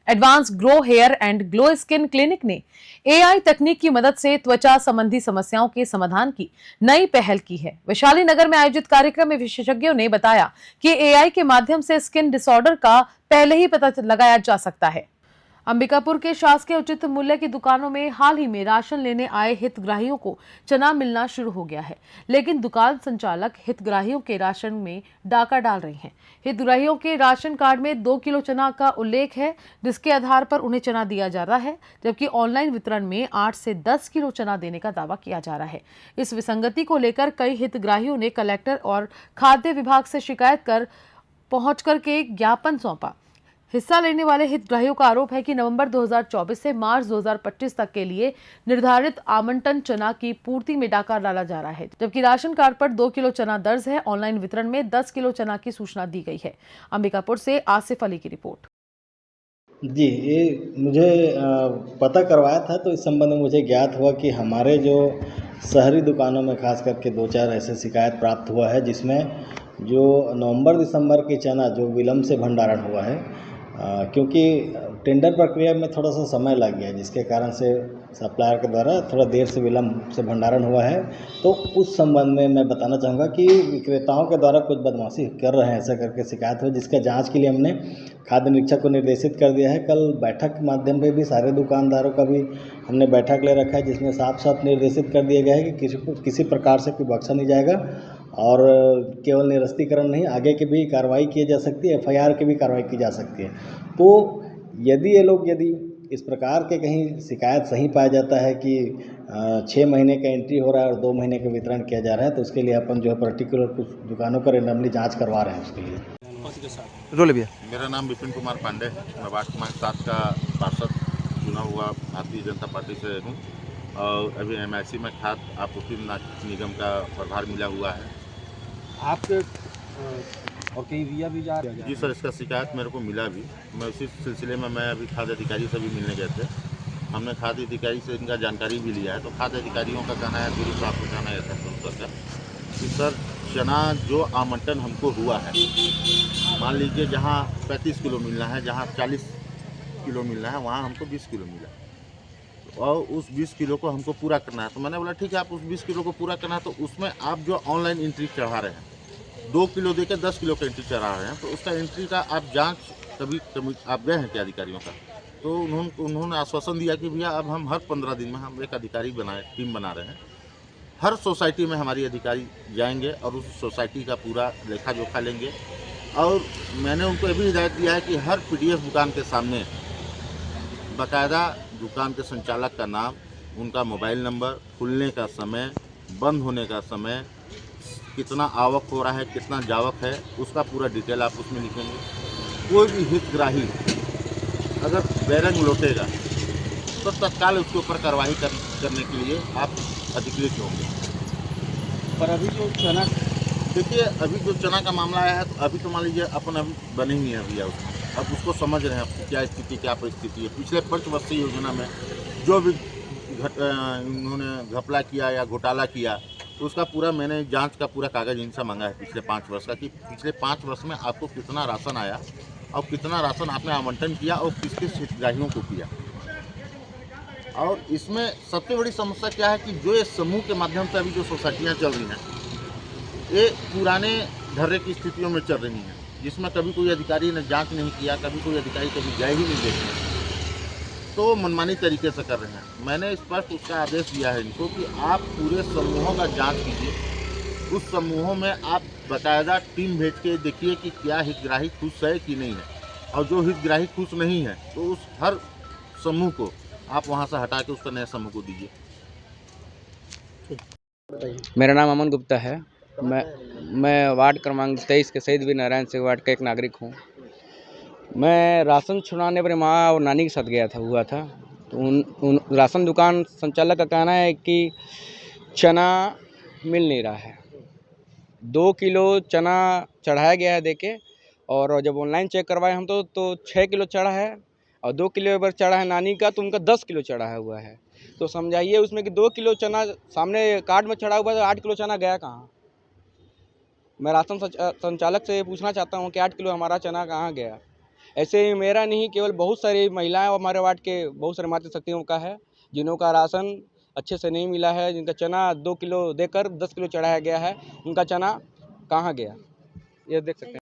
Advance grow hair and glow skin clinic ने AI तकनीक की मदद से त्वचा संबंधी समस्याओं के समाधान की नई पहल की है। वैशाली नगर में आयोजित कार्यक्रम में विशेषज्ञों ने बताया कि एआई के माध्यम से स्किन डिसऑर्डर का पहले ही पता लगाया जा सकता है। अंबिकापुर के शासकीय उचित मूल्य की दुकानों में हाल ही में राशन लेने आए हितग्राहियों को चना मिलना शुरू हो गया है, लेकिन दुकान संचालक हितग्राहियों के राशन में डाका डाल रहे हैं। हितग्राहियों के राशन कार्ड में 2 किलो चना का उल्लेख है, जिसके आधार पर उन्हें चना दिया जा रहा है, जबकि ऑनलाइन वितरण में 8 से 10 किलो चना देने का दावा किया जा रहा है। इस विसंगति को लेकर कई हितग्राहियों ने कलेक्टर और खाद्य विभाग से शिकायत कर पहुंच करके ज्ञापन सौंपा। हिस्सा लेने वाले हितग्राहियों का आरोप है कि नवंबर 2024 से मार्च 2025 तक के लिए निर्धारित आवंटन चना की पूर्ति में डाका डाला जा रहा है, जबकि राशन कार्ड पर 2 किलो चना दर्ज है। ऑनलाइन वितरण में 10 किलो चना की सूचना दी गई है। अंबिकापुर से आसिफ अली की रिपोर्ट। जी, ये मुझे पता करवाया था, तो इस संबंध में मुझे ज्ञात हुआ कि हमारे जो शहरी दुकानों में खास करके 2-4 ऐसे शिकायत प्राप्त हुआ है, जिसमें जो नवंबर-दिसंबर की चना जो विलम्ब से भंडारण हुआ है, क्योंकि टेंडर प्रक्रिया में थोड़ा-सा समय लग गया, जिसके कारण से सप्लायर के द्वारा थोड़ा देर से विलम्ब से भंडारण हुआ है। तो उस संबंध में मैं बताना चाहूँगा कि विक्रेताओं के द्वारा कुछ बदमाशी कर रहे हैं, ऐसा करके शिकायत हुई, जिसका जाँच के लिए हमने खाद्य निरीक्षक को निर्देशित कर दिया है। कल बैठक के माध्यम पे भी सारे दुकानदारों का भी हमने बैठक ले रखा है, जिसमें साफ-साफ निर्देशित कर दिया गया है कि किसी प्रकार से कोई बख्शा नहीं जाएगा और केवल निरस्तीकरण नहीं, आगे की भी कार्रवाई की जा सकती है, एफआईआर की भी कार्रवाई की जा सकती है। तो यदि इस प्रकार के कहीं शिकायत सही पाया जाता है कि 6 महीने का एंट्री हो रहा है और 2 महीने का वितरण किया जा रहा है, तो उसके लिए अपन जो है पर्टिकुलर कुछ दुकानों का रैंडमली जाँच करवा रहे हैं उसके लिए। रोले भैया। मेरा नाम विपिन कुमार पांडे है। मैं वार्ड क्रमांक 7 का पार्षद चुना हुआ भारतीय जनता पार्टी से हूँ और अभी एमआईसी में खाद्य आपूर्ति निगम का प्रभार मिला हुआ है। आपके और कहीं रिया भी जा रहे हैं? जी सर, इसका शिकायत मेरे को मिला भी। मैं उसी सिलसिले में मैं अभी खाद्य अधिकारी से भी मिलने गए थे। हमने खाद्य अधिकारी से इनका जानकारी भी लिया है। तो खाद्य अधिकारियों का कहना है, गुरु साहब को कहना है ऐसा का कि सर चना जो आवंटन हमको हुआ है, मान लीजिए जहाँ 35 किलो मिलना है, जहाँ 40 किलो मिलना है, वहाँ हमको 20 किलो मिला और उस 20 किलो को हमको पूरा करना है। तो मैंने बोला ठीक है, आप उस 20 किलो को पूरा करना है, तो उसमें आप जो ऑनलाइन एंट्री चढ़ा रहे हैं, 2 किलो देकर 10 किलो का एंट्री चढ़ा रहे हैं, तो उसका एंट्री का आप जांच कभी आप गए हैं क्या अधिकारियों का? तो उन्होंने आश्वासन दिया कि भैया अब हम हर 15 दिन में हम एक अधिकारी टीम बना रहे हैं। हर सोसाइटी में हमारी अधिकारी जाएंगे और उस सोसाइटी का पूरा लेखा जोखा लेंगे। और मैंने उनको ये भी हिदायत दिया है कि हर पीडीएस दुकान के सामने बाकायदा दुकान के संचालक का नाम, उनका मोबाइल नंबर, खुलने का समय, बंद होने का समय, कितना आवक हो रहा है, कितना जावक है, उसका पूरा डिटेल आप उसमें लिखेंगे। कोई भी हितग्राही अगर बेरंग लौटेगा तो तत्काल उसके ऊपर कार्रवाई करने के लिए आप अधिकृत होंगे। पर अभी जो चना, देखिए अभी जो चना का मामला आया है, तो अभी तो मान लीजिए अपन अभी बने ही हैं भैया उसमें, अब उसको समझ रहे हैं क्या स्थिति, क्या परिस्थिति है। पिछले पंचवर्षीय योजना में जो भी उन्होंने घपला किया या घोटाला किया, तो उसका पूरा मैंने जांच का पूरा कागज इनसे मांगा है पिछले 5 वर्ष का, कि पिछले 5 वर्ष में आपको कितना राशन आया और कितना राशन आपने आवंटन किया और किस किस हितग्राहियों को किया। और इसमें सबसे बड़ी समस्या क्या है कि जो ये समूह के माध्यम से अभी जो सोसाइटियाँ चल रही हैं, ये पुराने ढर्रे की स्थितियों में चल रही हैं, जिसमें कभी कोई अधिकारी ने जांच नहीं किया, कभी कोई अधिकारी कभी गए ही नहीं देखने, तो मनमानी तरीके से कर रहे हैं। मैंने स्पष्ट उसका आदेश दिया है इनको कि आप पूरे समूहों का जांच कीजिए। उस समूहों में आप बाकायदा टीम भेज के देखिए कि क्या हितग्राही खुश है कि नहीं है, और जो हितग्राही खुश नहीं है तो उस हर समूह को आप वहाँ से हटा के उसका नया समूह को दीजिए। मेरा नाम अमन गुप्ता है। मैं वार्ड क्रमांक 23 के शहीद वीर नारायण सिंह वार्ड का एक नागरिक हूँ। मैं राशन छुड़ाने अपने माँ और नानी के साथ गया था। तो उन राशन दुकान संचालक का कहना है कि चना मिल नहीं रहा है। 2 किलो चना चढ़ाया गया है देके, और जब ऑनलाइन चेक करवाए हम तो 6 किलो चढ़ा है और 2 किलो पर चढ़ा है नानी का, तो उनका 10 किलो चढ़ा हुआ है। तो समझाइए उसमें कि 2 किलो चना सामने कार्ड में चढ़ा हुआ है, तो 8 किलो चना गया कहाँ? मैं राशन संचालक से पूछना चाहता हूँ कि 8 किलो हमारा चना कहाँ गया? ऐसे ही मेरा नहीं, केवल बहुत सारी महिलाएं और हमारे वार्ड के बहुत सारे मातृशक्तियों का है जिन्हों का राशन अच्छे से नहीं मिला है, जिनका चना 2 किलो देकर 10 किलो चढ़ाया गया है, उनका चना कहाँ गया, ये देख सकते हैं।